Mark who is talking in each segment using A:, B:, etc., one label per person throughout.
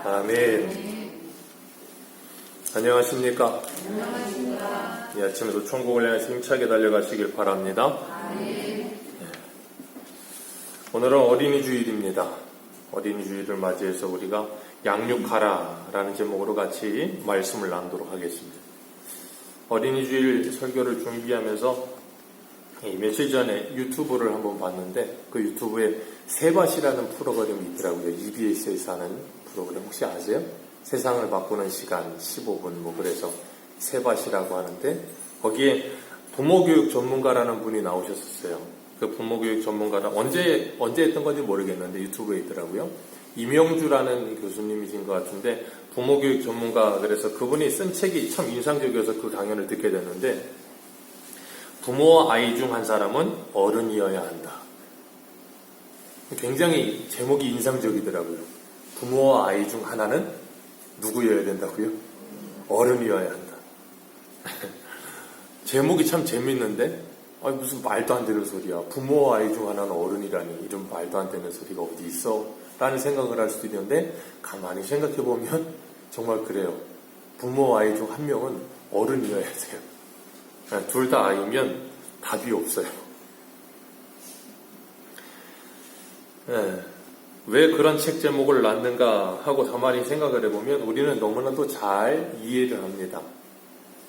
A: 아멘. 안녕하십니까? 이 아침에도 천국을 향해서 힘차게 달려가시길 바랍니다. 오늘은 어린이 주일입니다. 어린이 주일을 맞이해서 우리가 양육하라라는 제목으로 같이 말씀을 나누도록 하겠습니다. 어린이 주일 설교를 준비하면서 며칠 전에 유튜브를 한번 봤는데 그 유튜브에 세밭이라는 프로그램이 있더라고요. EBS에서 하는 프로그램 혹시 아세요? 세상을 바꾸는 시간 15분 그래서 세밭이라고 하는데 거기에 부모교육 전문가라는 분이 나오셨었어요. 그 부모교육 전문가는 언제 했던 건지 모르겠는데 유튜브에 있더라고요. 이명주라는 교수님이신 것 같은데 부모교육 전문가 그래서 그분이 쓴 책이 참 인상적이어서 그 강연을 듣게 됐는데 부모와 아이 중 한 사람은 어른이어야 한다. 굉장히 제목이 인상적이더라고요. 부모와 아이 중 하나는 누구여야 된다고요? 어른이어야 한다. 제목이 참 재밌는데 무슨 말도 안 되는 소리야. 부모와 아이 중 하나는 어른이라니 이런 말도 안 되는 소리가 어디 있어? 라는 생각을 할 수도 있는데 가만히 생각해보면 정말 그래요. 부모와 아이 중 한 명은 어른이어야 돼요. 둘 다 아이면 답이 없어요. 왜 그런 책 제목을 놨는가 하고 가만히 생각을 해보면 우리는 너무나도 잘 이해를 합니다.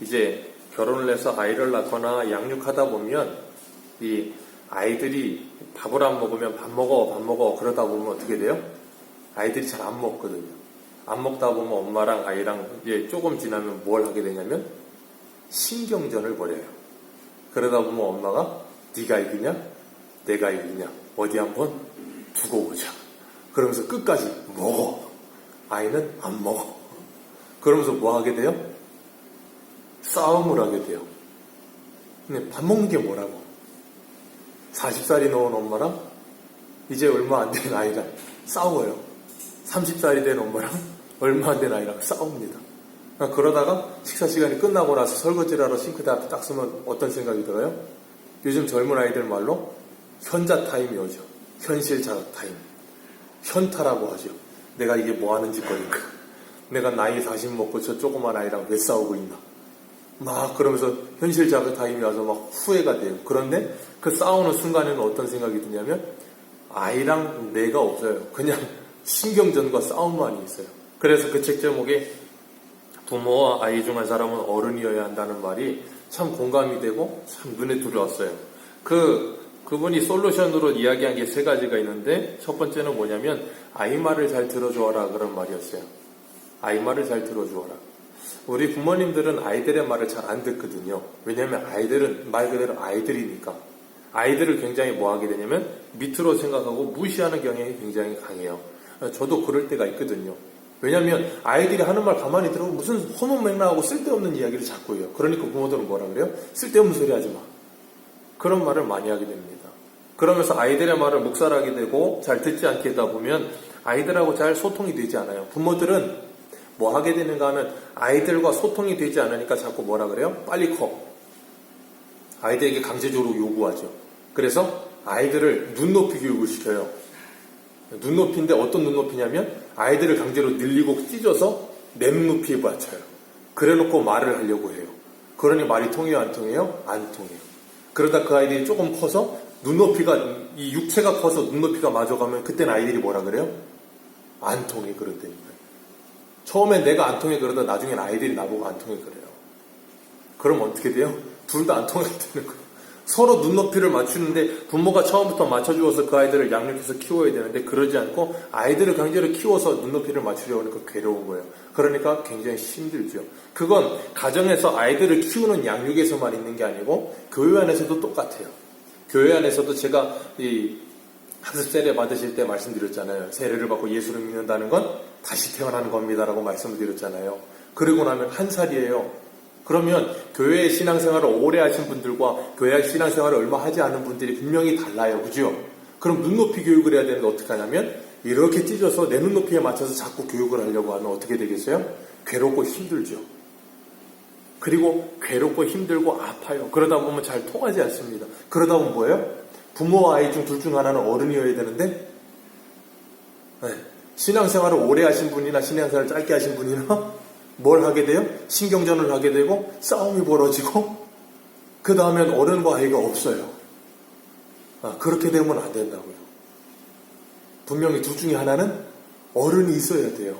A: 이제 결혼을 해서 아이를 낳거나 양육하다 보면 이 아이들이 밥을 안 먹으면 밥 먹어 그러다 보면 어떻게 돼요? 아이들이 잘 안 먹거든요. 안 먹다 보면 엄마랑 아이랑 이제 조금 지나면 뭘 하게 되냐면 신경전을 벌여요. 그러다 보면 엄마가 네가 이기냐? 내가 이기냐? 어디 한번 두고 보자. 그러면서 끝까지 먹어. 아이는 안 먹어. 그러면서 뭐 하게 돼요? 싸움을 하게 돼요. 근데 밥 먹는 게 뭐라고? 40살이 넘은 엄마랑 이제 얼마 안 된 아이랑 싸워요. 30살이 된 엄마랑 얼마 안 된 아이랑 싸웁니다. 그러다가 식사 시간이 끝나고 나서 설거지를 하러 싱크대 앞에 딱 서면 어떤 생각이 들어요? 요즘 젊은 아이들 말로 현자 타임이 오죠. 현실 자각 타임. 현타라고 하죠. 내가 이게 뭐 하는 짓거리인가. 내가 나이 40 먹고 저 조그만 아이랑 왜 싸우고 있나. 막 그러면서 현실 자각 타임이 와서 막 후회가 돼요. 그런데 그 싸우는 순간에는 어떤 생각이 드냐면 아이랑 내가 없어요. 그냥 신경전과 싸움만이 있어요. 그래서 그 책 제목에 부모와 아이 중 한 사람은 어른이어야 한다는 말이 참 공감이 되고 참 눈에 들어왔어요. 그분이 솔루션으로 이야기한 게 세 가지가 있는데 첫 번째는 뭐냐면 아이 말을 잘 들어주어라 그런 말이었어요. 아이 말을 잘 들어주어라. 우리 부모님들은 아이들의 말을 잘 안 듣거든요. 왜냐하면 아이들은 말 그대로 아이들이니까 아이들을 굉장히 뭐 하게 되냐면 밑으로 생각하고 무시하는 경향이 굉장히 강해요. 저도 그럴 때가 있거든요. 왜냐하면 아이들이 하는 말 가만히 들어보면 무슨 허무맹랑하고 쓸데없는 이야기를 자꾸 해요. 그러니까 부모들은 뭐라 그래요? 쓸데없는 소리 하지 마. 그런 말을 많이 하게 됩니다. 그러면서 아이들의 말을 묵살하게 되고 잘 듣지 않게 하다 보면 아이들하고 잘 소통이 되지 않아요. 부모들은 뭐 하게 되는가 하면 아이들과 소통이 되지 않으니까 자꾸 뭐라 그래요? 빨리 커. 아이들에게 강제적으로 요구하죠. 그래서 아이들을 눈높이 교육을 시켜요. 눈높이인데 어떤 눈높이냐면 아이들을 강제로 늘리고 찢어서 내 눈높이에 맞춰요. 그래놓고 말을 하려고 해요. 그러니 말이 통해요? 안 통해요? 안 통해요. 그러다 그 아이들이 조금 커서 눈높이가 이 육체가 커서 눈높이가 맞아가면 그때는 아이들이 뭐라 그래요? 안 통해 그런다니까요. 처음엔 내가 안 통해 그러다 나중엔 아이들이 나보고 안 통해 그래요. 그럼 어떻게 돼요? 둘 다 안 통하게 되는 거예요. 서로 눈높이를 맞추는데 부모가 처음부터 맞춰주어서 그 아이들을 양육해서 키워야 되는데 그러지 않고 아이들을 강제로 키워서 눈높이를 맞추려고 하니까 괴로운 거예요. 그러니까 굉장히 힘들죠. 그건 가정에서 아이들을 키우는 양육에서만 있는 게 아니고 교회 안에서도 똑같아요. 교회 안에서도 제가 이 학습 세례 받으실 때 말씀드렸잖아요. 세례를 받고 예수를 믿는다는 건 다시 태어나는 겁니다라고 말씀을 드렸잖아요. 그러고 나면 1살이에요. 그러면 교회 신앙생활을 오래 하신 분들과 교회 신앙생활을 얼마 하지 않은 분들이 분명히 달라요. 그죠? 그럼 눈높이 교육을 해야 되는데 어떻게 하냐면 이렇게 찢어서 내 눈높이에 맞춰서 자꾸 교육을 하려고 하면 어떻게 되겠어요? 괴롭고 힘들죠. 그리고 괴롭고 힘들고 아파요. 그러다 보면 잘 통하지 않습니다. 그러다 보면 뭐예요? 부모와 아이 중 둘 중 하나는 어른이어야 되는데 네. 신앙생활을 오래 하신 분이나 신앙생활을 짧게 하신 분이나 뭘 하게 돼요? 신경전을 하게 되고 싸움이 벌어지고 그 다음엔 어른과 아이가 없어요. 그렇게 되면 안 된다고요. 분명히 둘 중에 하나는 어른이 있어야 돼요.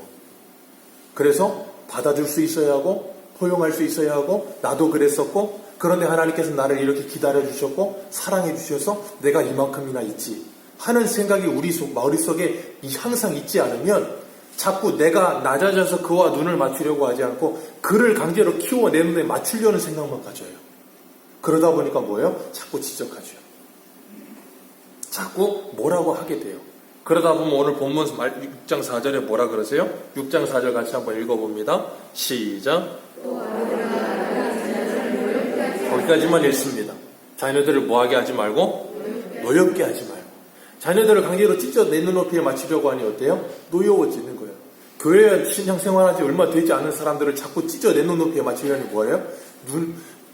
A: 그래서 받아줄 수 있어야 하고 포용할 수 있어야 하고 나도 그랬었고 그런데 하나님께서 나를 이렇게 기다려주셨고 사랑해주셔서 내가 이만큼이나 있지 하는 생각이 우리 머릿속에 항상 있지 않으면 자꾸 내가 낮아져서 그와 눈을 맞추려고 하지 않고 그를 강제로 키워 내 눈에 맞추려는 생각만 가져요. 그러다 보니까 뭐예요? 자꾸 지적하죠. 자꾸 뭐라고 하게 돼요. 그러다 보면 오늘 본문 6장 4절에 뭐라 그러세요? 6장 4절 같이 한번 읽어봅니다. 시작. 거기까지만 읽습니다. 자녀들을 뭐하게 하지 말고 노엽게 하지 말고 자녀들을 강제로 찢어 내 눈높이에 맞추려고 하니 어때요? 노여워지는 거예요. 교회 신앙생활한 지 얼마 되지 않은 사람들을 자꾸 찢어 내 눈높이에 맞추려니 뭐예요?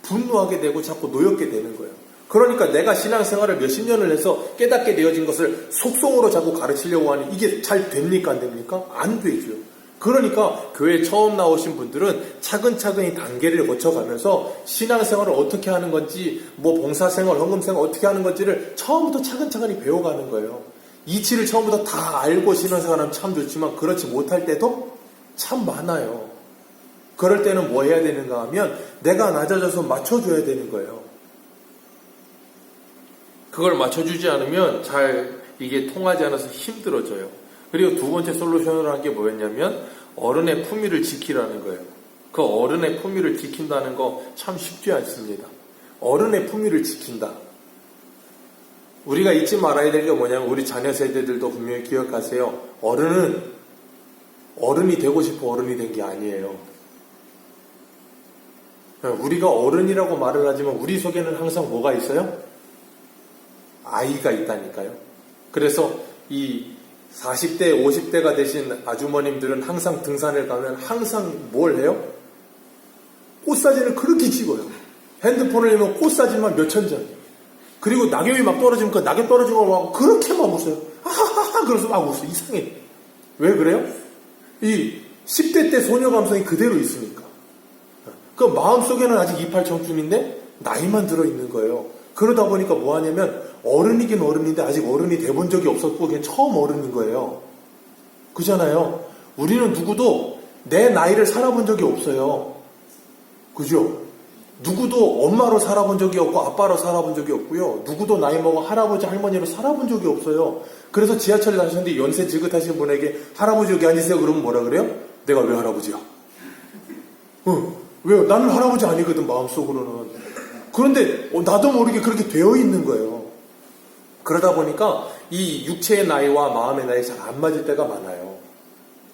A: 분노하게 되고 자꾸 노엽게 되는 거예요. 그러니까 내가 신앙생활을 몇십 년을 해서 깨닫게 되어진 것을 속성으로 자꾸 가르치려고 하니 이게 잘 됩니까? 안 됩니까? 안 되죠. 그러니까 교회 처음 나오신 분들은 차근차근히 단계를 거쳐가면서 신앙생활을 어떻게 하는 건지 뭐 봉사생활, 헌금생활 어떻게 하는 건지를 처음부터 차근차근히 배워가는 거예요. 이치를 처음부터 다 알고 신앙생활하면 참 좋지만 그렇지 못할 때도 참 많아요. 그럴 때는 뭐 해야 되는가 하면 내가 낮아져서 맞춰줘야 되는 거예요. 그걸 맞춰주지 않으면 잘 이게 통하지 않아서 힘들어져요. 그리고 두 번째 솔루션으로 한 게 뭐였냐면 어른의 품위를 지키라는 거예요. 그 어른의 품위를 지킨다는 거 참 쉽지 않습니다. 어른의 품위를 지킨다. 우리가 잊지 말아야 될 게 뭐냐면 우리 자녀 세대들도 분명히 기억하세요. 어른은 어른이 되고 싶어 어른이 된 게 아니에요. 우리가 어른이라고 말을 하지만 우리 속에는 항상 뭐가 있어요? 아이가 있다니까요. 그래서 이 40대, 50대가 되신 아주머님들은 항상 등산을 가면 항상 뭘 해요? 꽃사진을 그렇게 찍어요. 핸드폰을 열면 꽃사진만 몇천 장. 그리고 낙엽이 막 떨어지면 그 낙엽 떨어지는 걸 막 그렇게 막 웃어요. 하하하 그래서 막 웃어요. 이상해. 왜 그래요? 이 10대 때 소녀 감성이 그대로 있으니까. 그 마음속에는 아직 이팔 청춘인데 나이만 들어있는 거예요. 그러다 보니까 뭐 하냐면 어른이긴 어른인데 아직 어른이 돼본 적이 없었고 그냥 처음 어른인 거예요. 그잖아요. 우리는 누구도 내 나이를 살아본 적이 없어요. 그죠? 누구도 엄마로 살아본 적이 없고 아빠로 살아본 적이 없고요. 누구도 나이 먹은 할아버지 할머니로 살아본 적이 없어요. 그래서 지하철에 다니셨는데 연세 지긋하신 분에게 할아버지 여기 앉으세요 그러면 뭐라 그래요? 내가 왜 할아버지야? 왜요? 나는 할아버지 아니거든 마음속으로는. 그런데 나도 모르게 그렇게 되어 있는 거예요. 그러다 보니까 이 육체의 나이와 마음의 나이 잘 안 맞을 때가 많아요.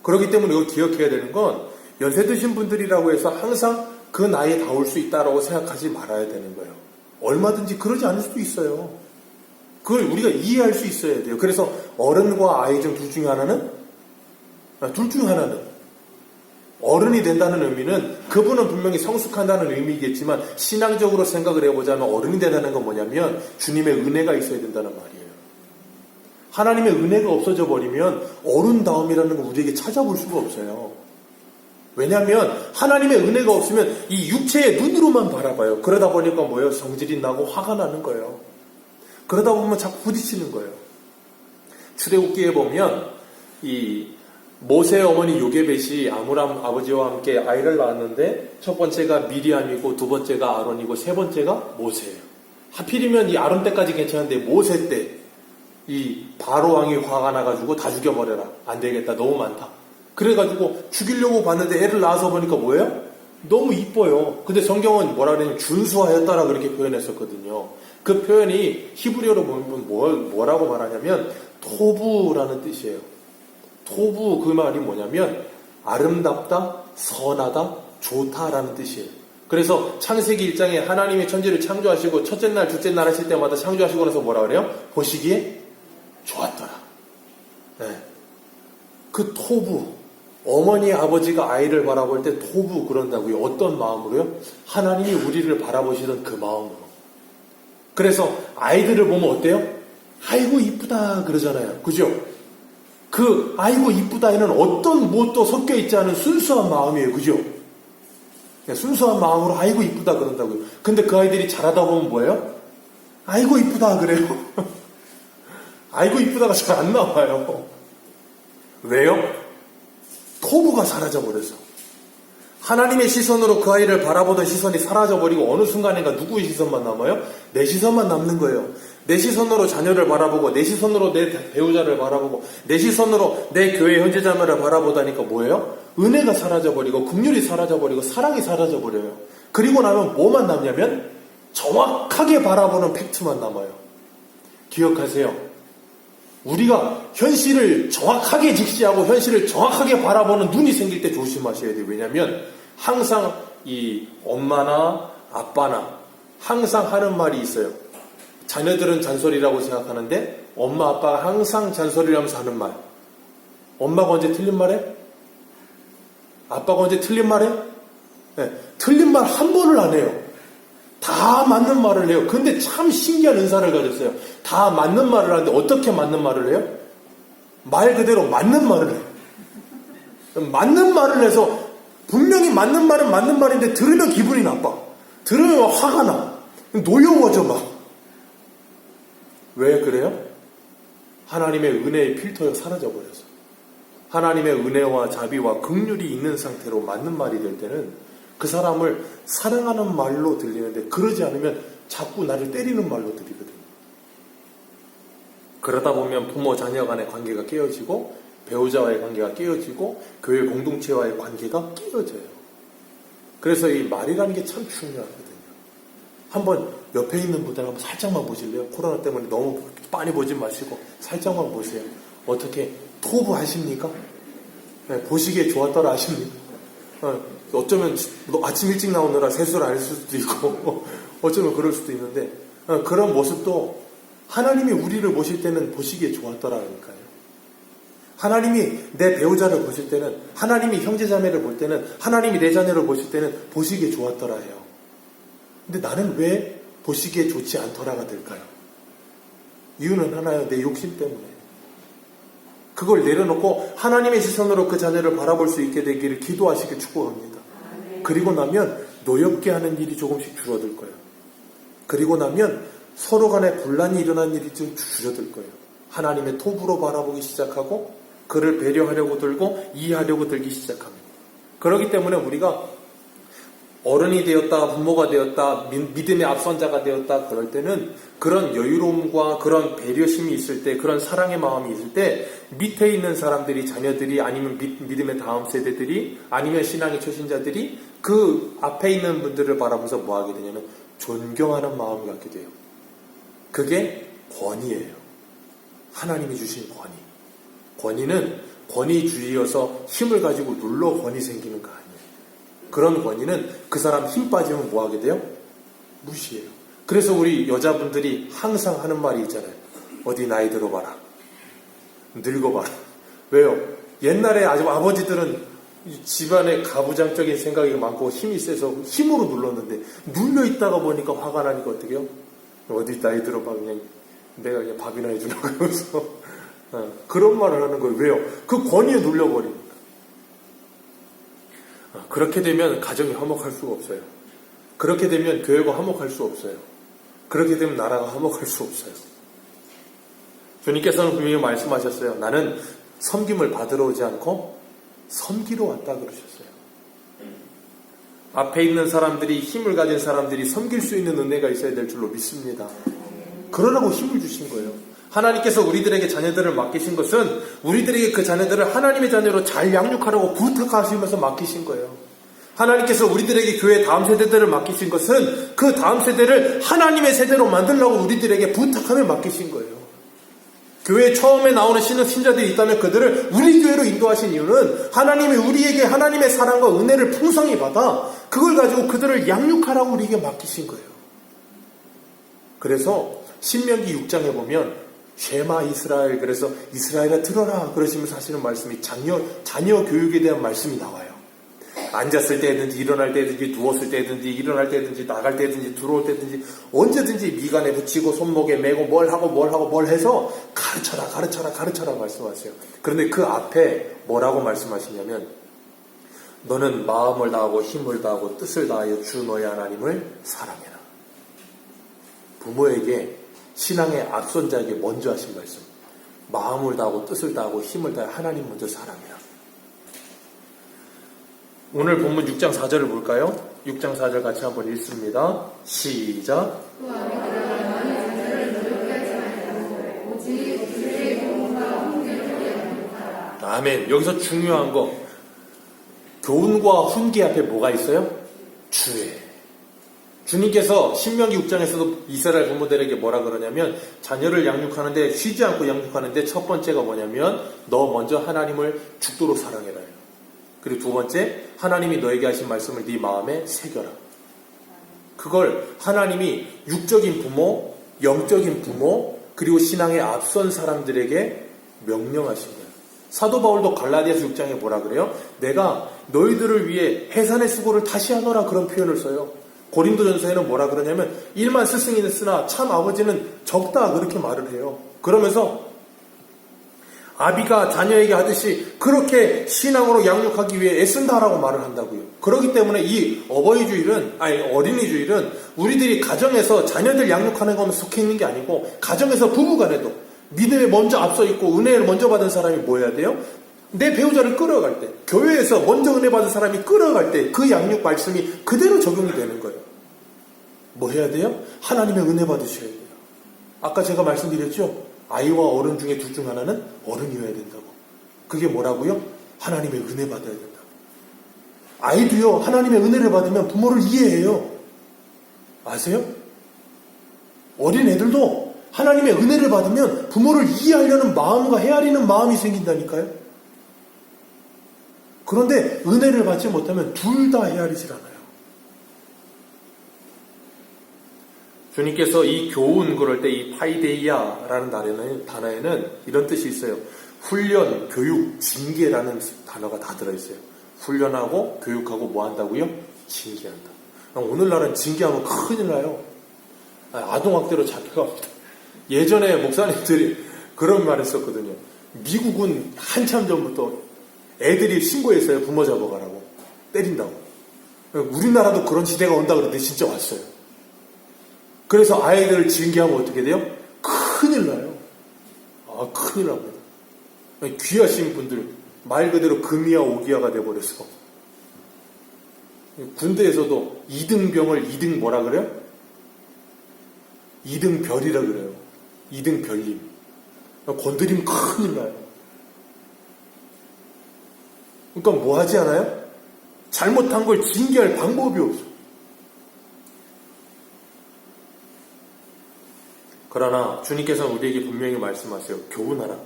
A: 그렇기 때문에 이걸 기억해야 되는 건 연세 드신 분들이라고 해서 항상 그 나이에 닿을 수 있다라고 생각하지 말아야 되는 거예요. 얼마든지 그러지 않을 수도 있어요. 그걸 우리가 이해할 수 있어야 돼요. 그래서 어른과 아이 중 둘 중에 하나는 어른이 된다는 의미는 그분은 분명히 성숙한다는 의미겠지만 신앙적으로 생각을 해보자면 어른이 된다는 건 뭐냐면 주님의 은혜가 있어야 된다는 말이에요. 하나님의 은혜가 없어져 버리면 어른다움이라는 걸 우리에게 찾아볼 수가 없어요. 왜냐하면 하나님의 은혜가 없으면 이 육체의 눈으로만 바라봐요. 그러다 보니까 뭐예요? 성질이 나고 화가 나는 거예요. 그러다 보면 자꾸 부딪히는 거예요. 출애굽기에 보면 이 모세의 어머니 요게벳이 아므람 아버지와 함께 아이를 낳았는데 첫 번째가 미리암이고 두 번째가 아론이고 세 번째가 모세예요. 하필이면 이 아론 때까지 괜찮은데 모세 때 이 바로 왕이 화가 나가지고 다 죽여버려라. 안 되겠다. 너무 많다. 그래가지고 죽이려고 봤는데 애를 낳아서 보니까 뭐예요? 너무 이뻐요. 근데 성경은 뭐라 그러냐면 준수하였다라 그렇게 표현했었거든요. 그 표현이 히브리어로 보면 뭐라고 말하냐면 토부라는 뜻이에요. 토부 그 말이 뭐냐면 아름답다, 선하다, 좋다라는 뜻이에요. 그래서 창세기 1장에 하나님이 천지를 창조하시고 첫째 날, 둘째 날 하실 때마다 창조하시고 나서 뭐라 그래요? 보시기에 좋았더라. 네. 그 토부, 어머니 아버지가 아이를 바라볼 때 토부 그런다고요. 어떤 마음으로요? 하나님이 우리를 바라보시던 그 마음으로. 그래서 아이들을 보면 어때요? 아이고 이쁘다 그러잖아요. 그죠?
B: 그 아이고 이쁘다에는 어떤 무엇도 섞여 있지 않은 순수한 마음이에요. 그죠? 순수한 마음으로 아이고 이쁘다 그런다고요. 근데 그 아이들이 자라다 보면 뭐예요? 아이고 이쁘다 그래요. 아이고 이쁘다가 잘 안 나와요. 왜요? 토부가 사라져버려서. 하나님의 시선으로 그 아이를 바라보던 시선이 사라져버리고 어느 순간인가 누구의 시선만 남아요? 내 시선만 남는 거예요. 내 시선으로 자녀를 바라보고 내 시선으로 내 배우자를 바라보고 내 시선으로 내 교회 형제자매를 바라보다니까 뭐예요? 은혜가 사라져버리고 긍휼이 사라져버리고 사랑이 사라져버려요. 그리고 나면 뭐만 남냐면 정확하게 바라보는 팩트만 남아요. 기억하세요. 우리가 현실을 정확하게 직시하고 현실을 정확하게 바라보는 눈이 생길 때 조심하셔야 돼요. 왜냐하면 항상 이 엄마나 아빠나 항상 하는 말이 있어요. 자녀들은 잔소리라고 생각하는데 엄마 아빠가 항상 잔소리를 하면서 하는 말. 엄마가 언제 틀린 말해? 아빠가 언제 틀린 말해? 네, 틀린 말 한 번을 안 해요. 다 맞는 말을 해요. 근데 참 신기한 은사를 가졌어요. 다 맞는 말을 하는데 어떻게 맞는 말을 해요? 말 그대로 맞는 말을 해요. 맞는 말을 해서 분명히 맞는 말은 맞는 말인데 들으면 기분이 나빠. 들으면 화가 나. 노여워져 막. 왜 그래요? 하나님의 은혜의 필터가 사라져버려서. 하나님의 은혜와 자비와 긍휼이 있는 상태로 맞는 말이 될 때는 그 사람을 사랑하는 말로 들리는데 그러지 않으면 자꾸 나를 때리는 말로 들리거든요. 그러다 보면 부모 자녀 간의 관계가 깨어지고 배우자와의 관계가 깨어지고 교회 공동체와의 관계가 깨어져요. 그래서 이 말이라는 게 참 중요하거든요. 한번 옆에 있는 분들 한번 살짝만 보실래요? 코로나 때문에 너무 많이 보지 마시고 살짝만 보세요. 어떻게 토부 하십니까? 네, 보시기에 좋았더라 하십니까? 어쩌면 아침 일찍 나오느라 세수를 안 했을 수도 있고 어쩌면 그럴 수도 있는데 그런 모습도 하나님이 우리를 보실 때는 보시기에 좋았더라니까요. 하나님이 내 배우자를 보실 때는, 하나님이 형제자매를 볼 때는, 하나님이 내 자녀를 보실 때는 보시기에 좋았더라 해요. 근데 나는 왜 보시기에 좋지 않더라가 될까요? 이유는 하나요. 내 욕심 때문에. 그걸 내려놓고 하나님의 시선으로 그 자녀를 바라볼 수 있게 되기를 기도하시길 축복합니다. 그리고 나면 노엽게 하는 일이 조금씩 줄어들 거예요. 그리고 나면 서로 간에 분란이 일어난 일이 좀 줄어들 거예요. 하나님의 톱으로 바라보기 시작하고 그를 배려하려고 들고 이해하려고 들기 시작합니다. 그렇기 때문에 우리가 어른이 되었다, 부모가 되었다, 믿음의 앞선자가 되었다 그럴 때는 그런 여유로움과 그런 배려심이 있을 때, 그런 사랑의 마음이 있을 때 밑에 있는 사람들이, 자녀들이, 아니면 믿음의 다음 세대들이, 아니면 신앙의 초신자들이 그 앞에 있는 분들을 바라보면서 뭐 하게 되냐면 존경하는 마음을 갖게 돼요. 그게 권위예요. 하나님이 주신 권위. 권위는 권위주의여서 힘을 가지고 눌러 권위 생기는 거 아니에요. 그런 권위는 그 사람 힘 빠지면 뭐 하게 돼요? 무시해요. 그래서 우리 여자분들이 항상 하는 말이 있잖아요. 어디 나이 들어봐라. 늙어봐라. 왜요? 옛날에 아버지들은 집안에 가부장적인 생각이 많고 힘이 세서 힘으로 눌렀는데 눌려있다가 보니까 화가 나니까 어떻게 해요? 어디 나이 들어봐. 그냥 내가 그냥 밥이나 해주려고 하면서 그런 말을 하는 거예요. 왜요? 그 권위에 눌려버립니다. 그렇게 되면 가정이 화목할 수가 없어요. 그렇게 되면 교회가 화목할 수 없어요. 그렇게 되면 나라가 화목할 수 없어요. 주님께서는 분명히 말씀하셨어요. 나는 섬김을 받으러 오지 않고 섬기러 왔다 그러셨어요. 앞에 있는 사람들이, 힘을 가진 사람들이 섬길 수 있는 은혜가 있어야 될 줄로 믿습니다. 그러라고 힘을 주신 거예요. 하나님께서 우리들에게 자녀들을 맡기신 것은 우리들에게 그 자녀들을 하나님의 자녀로 잘 양육하라고 부탁하시면서 맡기신 거예요. 하나님께서 우리들에게 교회 다음 세대들을 맡기신 것은 그 다음 세대를 하나님의 세대로 만들려고 우리들에게 부탁하며 맡기신 거예요. 교회 처음에 나오는 신자들이 있다면 그들을 우리 교회로 인도하신 이유는 하나님이 우리에게 하나님의 사랑과 은혜를 풍성히 받아 그걸 가지고 그들을 양육하라고 우리에게 맡기신 거예요. 그래서 신명기 6장에 보면 쉐마 이스라엘, 그래서 이스라엘아 들어라 그러시면서 하시는 말씀이 자녀 교육에 대한 말씀이 나와요. 앉았을 때든지 일어날 때든지 누웠을 때든지 일어날 때든지 나갈 때든지 들어올 때든지 언제든지 미간에 붙이고 손목에 메고 뭘 하고 해서 가르쳐라 말씀하세요. 그런데 그 앞에 뭐라고 말씀하시냐면 너는 마음을 다하고 힘을 다하고 뜻을 다하여 주 너의 하나님을 사랑해라. 부모에게 신앙의 앞선 자에게 먼저 하신 말씀. 마음을 다하고 뜻을 다하고 힘을 다하여 하나님 먼저 사랑해라. 오늘 본문 6장 4절을 볼까요? 6장 4절 같이 한번 읽습니다. 시작. 아멘. 여기서 중요한 거 교훈과 훈계 앞에 뭐가 있어요? 주의. 주님께서 신명기 6장에서도 이스라엘 부모들에게 뭐라 그러냐면 자녀를 양육하는데 쉬지 않고 양육하는데 첫 번째가 뭐냐면 너 먼저 하나님을 죽도록 사랑해라. 그리고 두 번째 하나님이 너에게 하신 말씀을 네 마음에 새겨라. 그걸 하나님이 육적인 부모, 영적인 부모 그리고 신앙에 앞선 사람들에게 명령하신 거예요. 사도 바울도 갈라디아서 6장에 뭐라 그래요? 내가 너희들을 위해 해산의 수고를 다시 하노라 그런 표현을 써요. 고린도전서에는 뭐라 그러냐면 일만 스승이는 쓰나 참 아버지는 적다 그렇게 말을 해요. 그러면서 아비가 자녀에게 하듯이 그렇게 신앙으로 양육하기 위해 애쓴다라고 말을 한다고요. 그렇기 때문에 이 어린이주일은 우리들이 가정에서 자녀들 양육하는 것만 속해 있는 게 아니고 가정에서 부부간에도 믿음에 먼저 앞서 있고 은혜를 먼저 받은 사람이 뭐 해야 돼요? 내 배우자를 끌어갈 때, 교회에서 먼저 은혜 받은 사람이 끌어갈 때 그 양육 말씀이 그대로 적용이 되는 거예요. 뭐 해야 돼요? 하나님의 은혜 받으셔야 돼요. 아까 제가 말씀드렸죠? 아이와 어른 중에 둘 중 하나는 어른이어야 된다고. 그게 뭐라고요? 하나님의 은혜 받아야 된다고. 아이도요, 하나님의 은혜를 받으면 부모를 이해해요. 아세요? 어린 애들도 하나님의 은혜를 받으면 부모를 이해하려는 마음과 헤아리는 마음이 생긴다니까요. 그런데 은혜를 받지 못하면 둘 다 헤아리질 않아요. 주님께서 이 교훈 그럴 때 이 파이데이아라는 단어에는 이런 뜻이 있어요. 훈련, 교육, 징계라는 단어가 다 들어있어요. 훈련하고 교육하고 뭐 한다고요? 징계한다. 오늘날은 징계하면 큰일 나요. 아동학대로 잡혀갑니다. 예전에 목사님들이 그런 말 했었거든요. 미국은 한참 전부터 애들이 신고했어요. 부모 잡아가라고. 때린다고. 우리나라도 그런 시대가 온다 그러는데 진짜 왔어요. 그래서 아이들을 징계하면 어떻게 돼요? 큰일 나요. 큰일 납니다. 귀하신 분들 말 그대로 금이야 오기야가 돼버려서 군대에서도 2등병을 2등 뭐라 그래요? 2등 별이라 그래요. 2등 별님. 건드리면 큰일 나요. 그러니까 뭐 하지 않아요? 잘못한 걸 징계할 방법이 없어. 그러나 주님께서는 우리에게 분명히 말씀하세요. 교훈하라.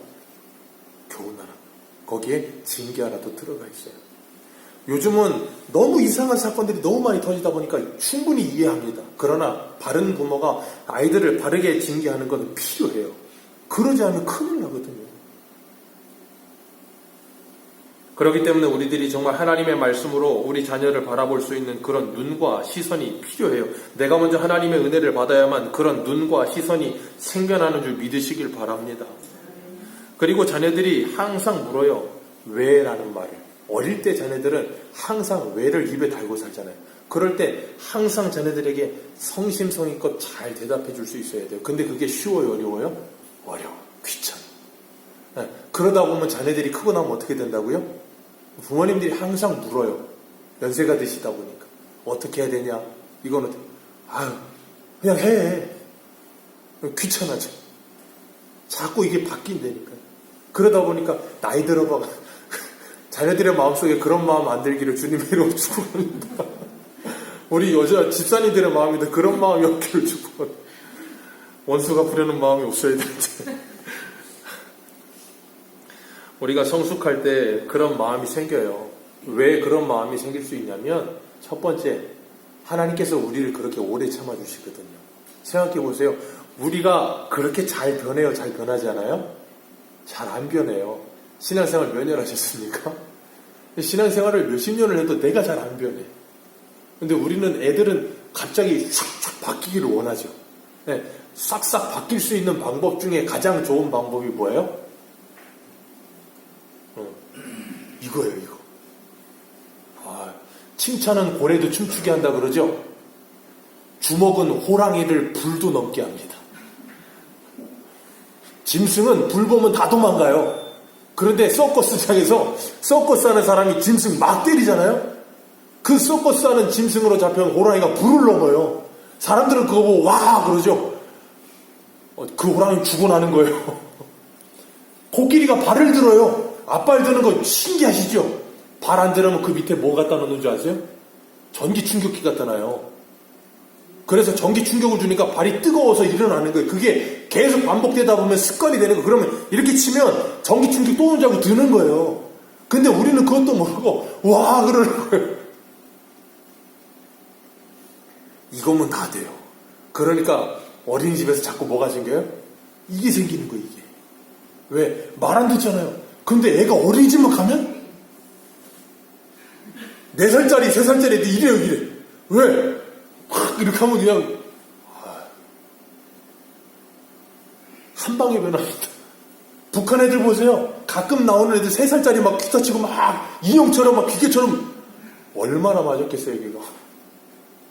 B: 거기에 징계하라도 들어가 있어요. 요즘은 너무 이상한 사건들이 너무 많이 터지다 보니까 충분히 이해합니다. 그러나 바른 부모가 아이들을 바르게 징계하는 것은 필요해요. 그러지 않으면 큰일 나거든요. 그렇기 때문에 우리들이 정말 하나님의 말씀으로 우리 자녀를 바라볼 수 있는 그런 눈과 시선이 필요해요. 내가 먼저 하나님의 은혜를 받아야만 그런 눈과 시선이 생겨나는 줄 믿으시길 바랍니다. 그리고 자녀들이 항상 물어요. 왜라는 말을. 어릴 때 자녀들은 항상 왜를 입에 달고 살잖아요. 그럴 때 항상 자녀들에게 성심성의껏 잘 대답해 줄 수 있어야 돼요. 근데 그게 쉬워요? 어려워요? 어려워. 귀찮아. 그러다 보면 자녀들이 크고 나면 어떻게 된다고요? 부모님들이 항상 물어요. 연세가 드시다 보니까. 어떻게 해야 되냐? 이거는 그냥 해. 귀찮아져. 자꾸 이게 바뀐다니까. 그러다 보니까 나이 들어봐. 자녀들의 마음속에 그런 마음 안 들기를 주님의 이름으로 축복합니다. 우리 여자 집사님들의 마음에도 그런 마음이 없기를 축복합니다. 원수가 부려는 마음이 없어야 되는데. 우리가 성숙할 때 그런 마음이 생겨요. 왜 그런 마음이 생길 수 있냐면 첫 번째, 하나님께서 우리를 그렇게 오래 참아주시거든요. 생각해 보세요. 우리가 그렇게 잘 변해요? 잘 변하지 않아요? 잘 안 변해요. 신앙생활 몇 년 하셨습니까? 신앙생활을 몇십 년을 해도 내가 잘 안 변해. 근데 우리는 애들은 갑자기 싹싹 바뀌기를 원하죠. 네, 싹싹 바뀔 수 있는 방법 중에 가장 좋은 방법이 뭐예요? 이거예요, 이거. 칭찬은 고래도 춤추게 한다 그러죠? 주먹은 호랑이를 불도 넘게 합니다. 짐승은 불 보면 다 도망가요. 그런데 서커스장에서 서커스 하는 사람이 짐승 막 때리잖아요? 그 서커스 하는 짐승으로 잡혀온 호랑이가 불을 넘어요. 사람들은 그거 보고 와 그러죠. 그 호랑이 죽어나는 거예요. 코끼리가 발을 들어요. 앞발 드는 거 신기하시죠? 발 안 들으면 그 밑에 뭐 갖다 놓는 줄 아세요? 전기 충격기 갖다 놔요. 그래서 전기 충격을 주니까 발이 뜨거워서 일어나는 거예요. 그게 계속 반복되다 보면 습관이 되는 거예요. 그러면 이렇게 치면 전기 충격 또 온다고 드는 거예요. 근데 우리는 그것도 모르고 와 그러는 거예요. 이거면 다 돼요. 그러니까 어린이집에서 자꾸 뭐가 생겨요? 이게 생기는 거예요. 이게. 왜? 말 안 듣잖아요. 근데 애가 어린이집만 가면 4살짜리 3살짜리 애들 이래요 이래. 왜? 확 이렇게 하면 그냥 한 방에 변합니다. 북한 애들 보세요. 가끔 나오는 애들 3살짜리 막 기타 치고 막 인형처럼 막 기계처럼 얼마나 맞았겠어요 이거.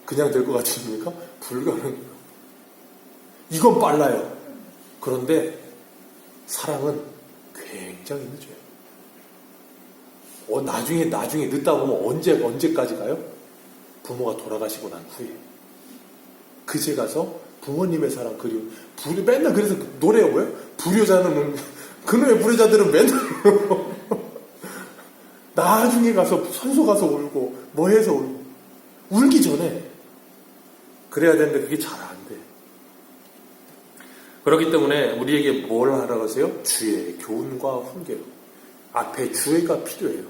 B: 그냥 될 것 같습니까? 불가능해요. 이건 빨라요. 그런데 사랑은 굉장히 늦어요. 나중에 늦다 보면 언제까지 가요? 부모가 돌아가시고 난 후에. 그제 가서 부모님의 사랑 그리워. 맨날 그래서 노래가 뭐예요? 불효자는 그놈의 불효자들은 맨날 나중에 가서 선소 가서 울고 뭐 해서 울고 울기 전에 그래야 되는데 그게 잘 안 돼. 그렇기 때문에 우리에게 뭘 하라고 하세요? 주의 교훈과 훈계로. 앞에 주의가 필요해요.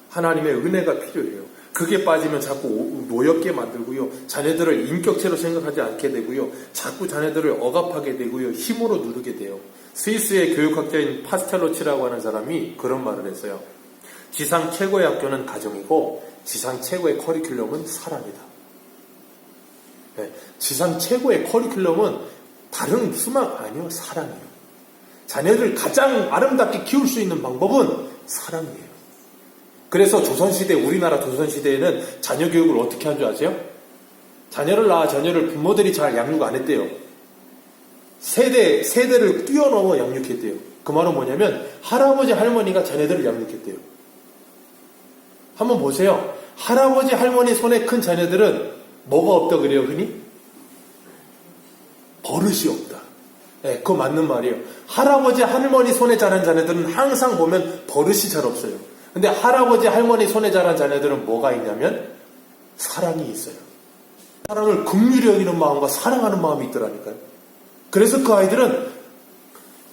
B: 하나님의 은혜가 필요해요. 그게 빠지면 자꾸 노엽게 만들고요. 자녀들을 인격체로 생각하지 않게 되고요. 자꾸 자녀들을 억압하게 되고요. 힘으로 누르게 돼요. 스위스의 교육학자인 파스텔로치라고 하는 사람이 그런 말을 했어요. 지상 최고의 학교는 가정이고 지상 최고의 커리큘럼은 사랑이다. 네, 지상 최고의 커리큘럼은 다른 수학 아니요. 사랑이에요. 자녀를 가장 아름답게 키울 수 있는 방법은 사랑이에요. 그래서 조선시대, 우리나라 조선시대에는 자녀 교육을 어떻게 한 줄 아세요? 자녀를 부모들이 잘 양육 안 했대요. 세대를 뛰어넘어 양육했대요. 그 말은 뭐냐면 할아버지 할머니가 자녀들을 양육했대요. 한번 보세요. 할아버지 할머니 손에 큰 자녀들은 뭐가 없다 그래요, 흔히? 버릇이 없다. 네, 그거 맞는 말이에요. 할아버지 할머니 손에 자란 자녀들은 항상 보면 버릇이 잘 없어요. 근데 할아버지 할머니 손에 자란 자녀들은 뭐가 있냐면 사랑이 있어요. 사랑을 긍휼히 여기는 마음과 사랑하는 마음이 있더라니까요. 그래서 그 아이들은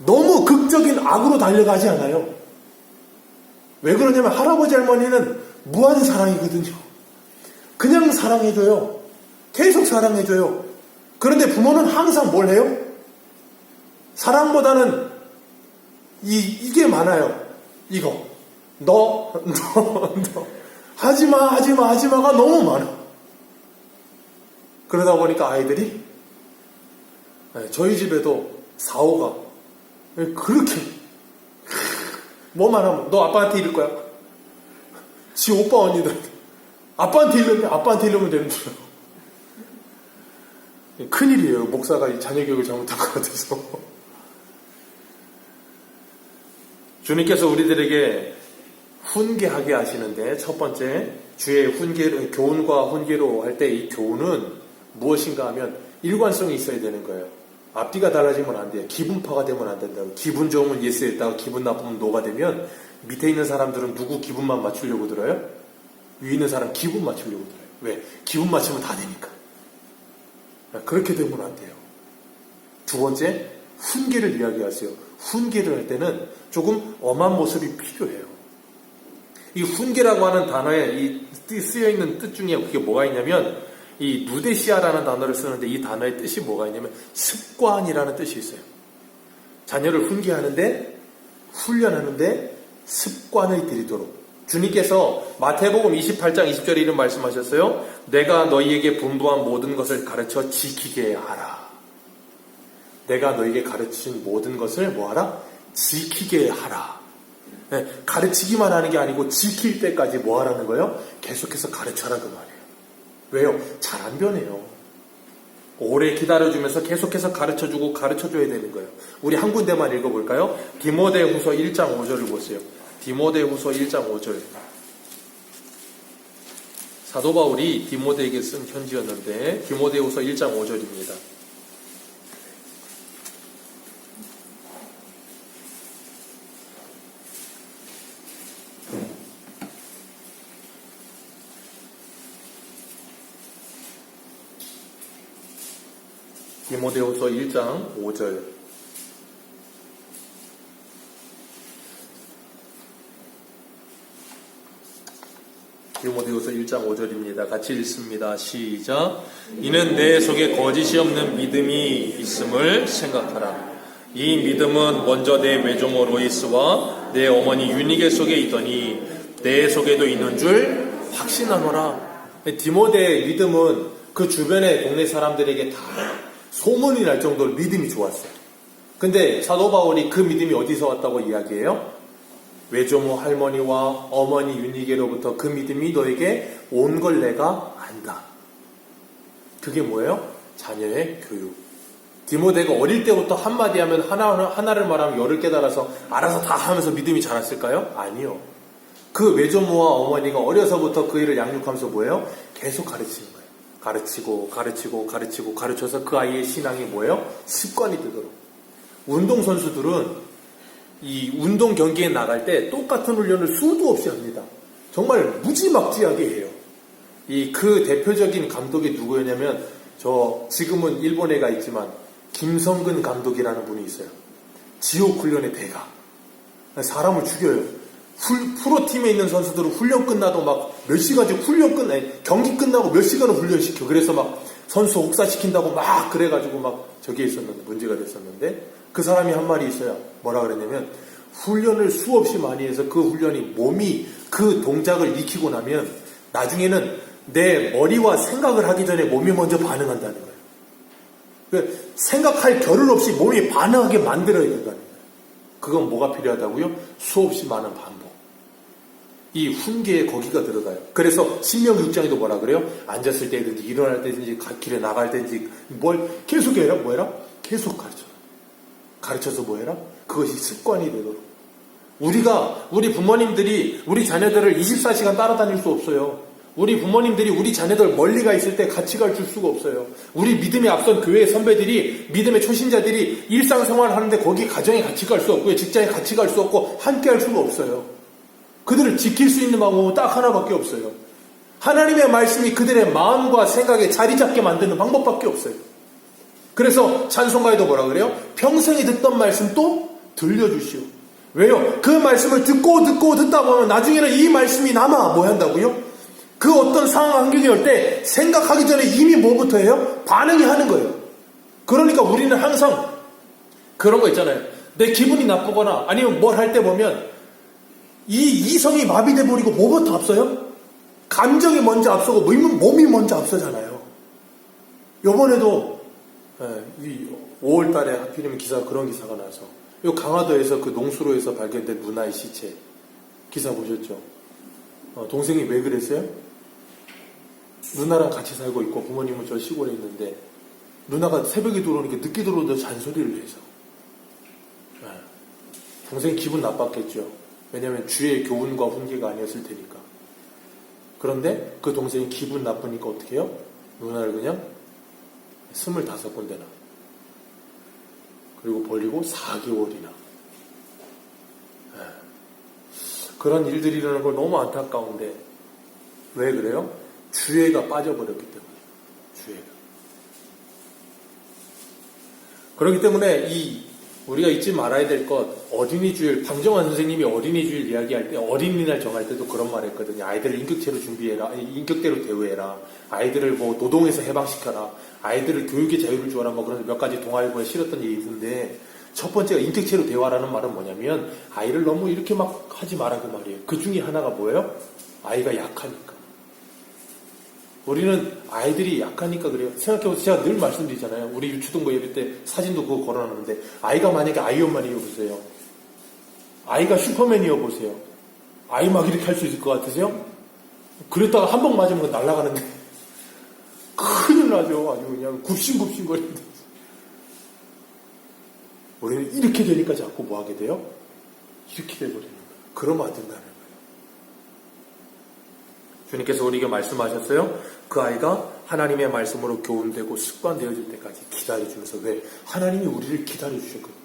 B: 너무 극적인 악으로 달려가지 않아요. 왜 그러냐면 할아버지 할머니는 무한 사랑이거든요. 그냥 사랑해줘요. 계속 사랑해줘요. 그런데 부모는 항상 뭘 해요? 사랑보다는 이게 많아요. 이거 너 하지마가 너무 많아. 그러다 보니까 아이들이 저희 집에도 사오가 그렇게 뭐만 하면 너 아빠한테 이럴 거야. 지 오빠 언니들 아빠한테 이러면 되는 줄 알아요. 큰일이에요. 목사가 자녀 교육을 잘못한 것 같아서. 주님께서 우리들에게 훈계하게 하시는데 첫 번째 주의 훈계를 교훈과 훈계로 할 때 이 교훈은 무엇인가 하면 일관성이 있어야 되는 거예요. 앞뒤가 달라지면 안 돼요. 기분파가 되면 안 된다고. 기분 좋으면 예스 했다가 기분 나쁘면 노가 되면 밑에 있는 사람들은 누구 기분만 맞추려고 들어요? 위에 있는 사람 기분 맞추려고 들어요. 왜? 기분 맞추면 다 되니까. 그렇게 되면 안 돼요. 두 번째, 훈계를 이야기하세요. 훈계를 할 때는 조금 엄한 모습이 필요해요. 이 훈계라고 하는 단어에 쓰여있는 뜻 중에 그게 뭐가 있냐면 이 누데시아라는 단어를 쓰는데 이 단어의 뜻이 뭐가 있냐면 습관이라는 뜻이 있어요. 자녀를 훈계하는데 훈련하는데 습관을 들이도록
A: 주님께서 마태복음 28장 20절에 이런 말씀하셨어요. 내가 너희에게 분부한 모든 것을 가르쳐 지키게 하라. 내가 너희에게 가르친 모든 것을 뭐하라? 지키게 하라. 네, 가르치기만 하는 게 아니고 지킬 때까지 뭐 하라는 거예요? 계속해서 가르쳐라 그 말이에요. 왜요? 잘 안 변해요. 오래 기다려주면서 계속해서 가르쳐주고 가르쳐줘야 되는 거예요. 우리 한 군데만 읽어볼까요? 디모데후서 1장 5절을 보세요. 디모데후서 1장 5절. 사도 바울이 디모데에게 쓴 편지였는데 디모데후서 1장 5절입니다. 디모데후서 1장 5절. 디모데후서 1장 5절입니다. 같이 읽습니다. 시작. 이는 내 속에 거짓이 없는 믿음이 있음을 생각하라. 이 믿음은 먼저 내 외조모 로이스와 내 어머니 유니게 속에 있더니 내 속에도 있는 줄 확신하노라. 디모데의 믿음은 그 주변의 동네 사람들에게 다 소문이 날 정도로 믿음이 좋았어요. 근데 사도 바울이 그 믿음이 어디서 왔다고 이야기해요? 외조모 할머니와 어머니 유니게로부터 그 믿음이 너에게 온 걸 내가 안다. 그게 뭐예요? 자녀의 교육. 디모데가 어릴 때부터 한마디 하면 하나를 말하면 열을 깨달아서 알아서 다 하면서 믿음이 자랐을까요? 아니요. 그 외조모와 어머니가 어려서부터 그 일을 양육하면서 뭐예요? 계속 가르치는 거예요. 가르쳐서 그 아이의 신앙이 뭐예요? 습관이 되도록. 운동선수들은 이 운동 경기에 나갈 때 똑같은 훈련을 수도 없이 합니다. 정말 무지막지하게 해요. 그 대표적인 감독이 누구였냐면 지금은 일본에 가 있지만 김성근 감독이라는 분이 있어요. 지옥 훈련의 대가. 사람을 죽여요. 프로팀에 있는 선수들은 훈련 끝나도 막 몇 시간씩 경기 끝나고 몇 시간을 훈련시켜. 그래서 막 선수 옥사시킨다고 막 그래가지고 막 문제가 됐었는데 그 사람이 한 말이 있어요. 뭐라 그랬냐면 훈련을 수없이 많이 해서 그 훈련이 몸이 그 동작을 익히고 나면 나중에는 내 머리와 생각을 하기 전에 몸이 먼저 반응한다는 거예요. 생각할 겨를 없이 몸이 반응하게 만들어야 된다는 거예요. 그건 뭐가 필요하다고요? 수없이 많은 반복. 이 훈계에 거기가 들어가요. 그래서 신명 6장에도 뭐라 그래요? 앉았을 때든지 일어날 때든지 길에 나갈 때든지 뭘 계속 해라? 뭐 해라? 계속 가르쳐서 뭐 해라? 그것이 습관이 되도록. 우리 부모님들이 우리 자녀들을 24시간 따라다닐 수 없어요. 우리 부모님들이 우리 자녀들 멀리 가 있을 때 같이 갈 수가 없어요. 우리 믿음에 앞선 교회 선배들이, 믿음의 초신자들이 일상생활을 하는데 거기 가정에 같이 갈 수 없고요. 직장에 같이 갈 수 없고 함께 할 수가 없어요. 그들을 지킬 수 있는 방법은 딱 하나밖에 없어요. 하나님의 말씀이 그들의 마음과 생각에 자리 잡게 만드는 방법밖에 없어요. 그래서 찬송가에도 뭐라 그래요? 평생에 듣던 말씀 또 들려주시오. 왜요? 그 말씀을 듣다 보면 나중에는 이 말씀이 남아 뭐 한다고요? 그 어떤 상황 환경이 올 때 생각하기 전에 이미 뭐부터 해요? 반응이 하는 거예요. 그러니까 우리는 항상 그런 거 있잖아요. 내 기분이 나쁘거나 아니면 뭘 할 때 보면 이 이성이 마비돼 버리고 뭐부터 앞서요? 감정이 먼저 앞서고 몸이 먼저 앞서잖아요. 요번에도 5월 달에 하필이면 그런 기사가 나서 요 강화도에서 그 농수로에서 발견된 누나의 시체 기사 보셨죠? 동생이 왜 그랬어요? 누나랑 같이 살고 있고 부모님은 저 시골에 있는데 누나가 새벽에 들어오니까 늦게 들어오는데 잔소리를 해서 동생이 기분 나빴겠죠. 왜냐하면 주의 교훈과 훈계가 아니었을 테니까. 그런데 그 동생이 기분 나쁘니까 어떻게 해요? 누나를 그냥 25군데나 그리고 벌리고 4개월이나 그런 일들이 일어나는 걸 너무 안타까운데 왜 그래요? 주의가 빠져버렸기 때문에. 주의가. 그렇기 때문에 우리가 잊지 말아야 될 것, 어린이 주일, 방정환 선생님이 어린이 주일 이야기할 때 어린이날 정할 때도 그런 말 했거든요. 아이들을 인격체로 준비해라. 인격대로 대우해라. 아이들을 노동에서 해방시켜라. 아이들을 교육의 자유를 주어라. 그런 몇 가지 동아일보에 실었던 얘기인데
B: 첫 번째가 인택체로 대화라는 말은 뭐냐면 아이를 너무 이렇게 막 하지 말라 그 말이에요. 그 중에 하나가 뭐예요? 아이가 약하니까. 우리는 아이들이 약하니까 그래요. 생각해보세요. 제가 늘 말씀드리잖아요. 우리 유초등부 예배 때 사진도 그거 걸어놨는데 아이가 만약에 아이언만이어 보세요. 아이가 슈퍼맨이어 보세요. 아이 막 이렇게 할 수 있을 것 같으세요? 그랬다가 한 번 맞으면 날아가는데 큰일 나죠. 아주 그냥 굽신굽신거리는데. 우리는 이렇게 되니까 자꾸 뭐 하게 돼요? 이렇게 돼버리는 거예요. 그러면 안 된다는 거예요. 주님께서 우리에게 말씀하셨어요. 그 아이가 하나님의 말씀으로 교훈되고 습관되어질 때까지 기다려주면서 왜? 하나님이 우리를 기다려주셨거든요.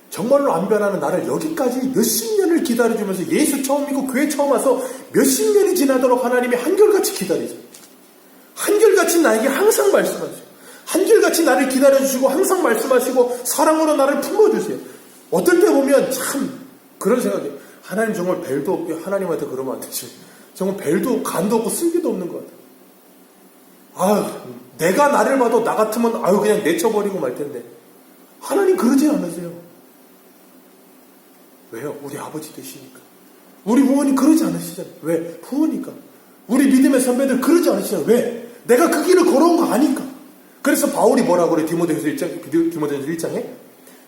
B: 정말로 안 변하는 나를 여기까지 몇십 년을 기다려주면서 예수 처음 믿고 교회 처음 와서 몇십 년이 지나도록 하나님이 한결같이 기다리죠. 한결같이 나에게 항상 말씀하세요. 한결같이 나를 기다려주시고 항상 말씀하시고 사랑으로 나를 품어주세요. 어떨 때 보면 참 그런 생각이에요. 하나님 정말 벨도 없고 하나님한테 그러면 안 되지. 정말 벨도 간도 없고 쓸개도 없는 것 같아요. 아유, 내가 나를 봐도 나 같으면 아유 그냥 내쳐버리고 말 텐데 하나님 그러지 않으세요. 왜요? 우리 아버지 되시니까. 우리 부모님 그러지 않으시잖아요. 왜? 부모니까. 우리 믿음의 선배들 그러지 않으시잖아요. 왜? 내가 그 길을 걸어온 거 아니까. 그래서 바울이 뭐라고 그래? 디모데후서 1장에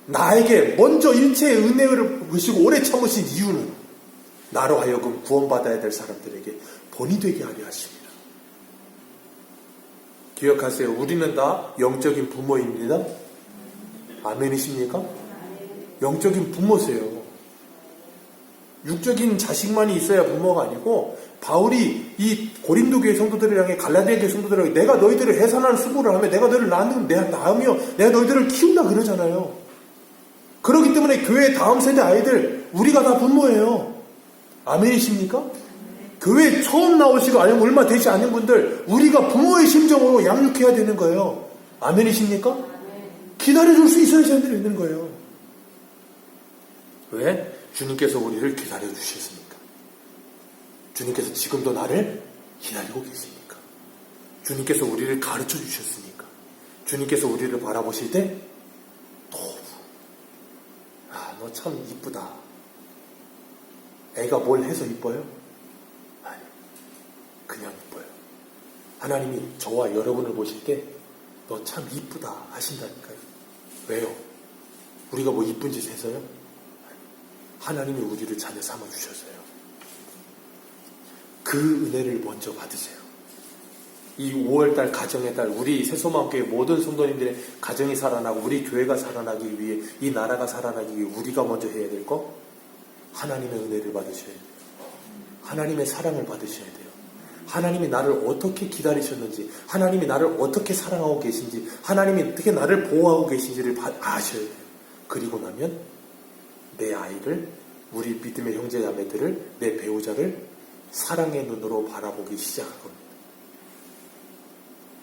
B: 나에게 먼저 일체의 은혜를 보시고 오래 참으신 이유는 나로 하여금 구원받아야 될 사람들에게 본이 되게 하려 하십니다. 기억하세요. 우리는 다 영적인 부모입니다. 아멘이십니까? 영적인 부모세요. 육적인 자식만이 있어야 부모가 아니고 바울이 이 고린도 교회 성도들을 향해 갈라디아 교회 성도들을 향해 내가 너희들을 해산하는 수고를 하며 내가 너희를 낳으며 내가 너희들을 키운다 그러잖아요. 그렇기 때문에 교회 다음 세대 아이들 우리가 다 부모예요. 아멘이십니까? 교회 처음 나오시고 아니면 얼마 되지 않은 분들 우리가 부모의 심정으로 양육해야 되는 거예요. 아멘이십니까? 기다려줄 수 있어야 저희들이 있는 거예요. 왜? 주님께서 우리를 기다려주셨습니까? 주님께서 지금도 나를 기다리고 계십니까? 주님께서 우리를 가르쳐 주셨으니까. 주님께서 우리를 바라보실 때 너 참 이쁘다. 애가 뭘 해서 이뻐요? 아니, 그냥 이뻐요. 하나님이 저와 여러분을 보실 때 너 참 이쁘다 하신다니까요. 왜요? 우리가 뭐 이쁜 짓 해서요? 하나님이 우리를 자녀 삼아주셨어요. 그 은혜를 먼저 받으세요. 이 5월달 가정의 달 우리 새소망교회 모든 성도님들의 가정이 살아나고 우리 교회가 살아나기 위해 이 나라가 살아나기 위해 우리가 먼저 해야 될 거 하나님의 은혜를 받으셔야 돼요. 하나님의 사랑을 받으셔야 돼요. 하나님이 나를 어떻게 기다리셨는지 하나님이 나를 어떻게 사랑하고 계신지 하나님이 어떻게 나를 보호하고 계신지를 아셔야 돼요. 그리고 나면 내 아이를 우리 믿음의 형제 자매들을 내 배우자를 사랑의 눈으로 바라보기 시작할 겁니다.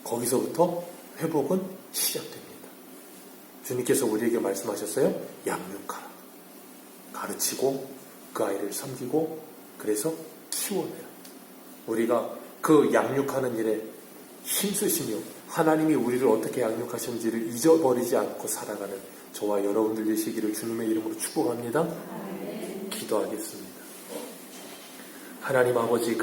B: 거기서부터 회복은 시작됩니다. 주님께서 우리에게 말씀하셨어요. 양육하라. 가르치고 그 아이를 섬기고 그래서 키워내라. 우리가 그 양육하는 일에 힘쓰시며 하나님이 우리를 어떻게 양육하셨는지를 잊어버리지 않고 살아가는 저와 여러분들 되시기를 주님의 이름으로 축복합니다. 기도하겠습니다. 하나님 아버지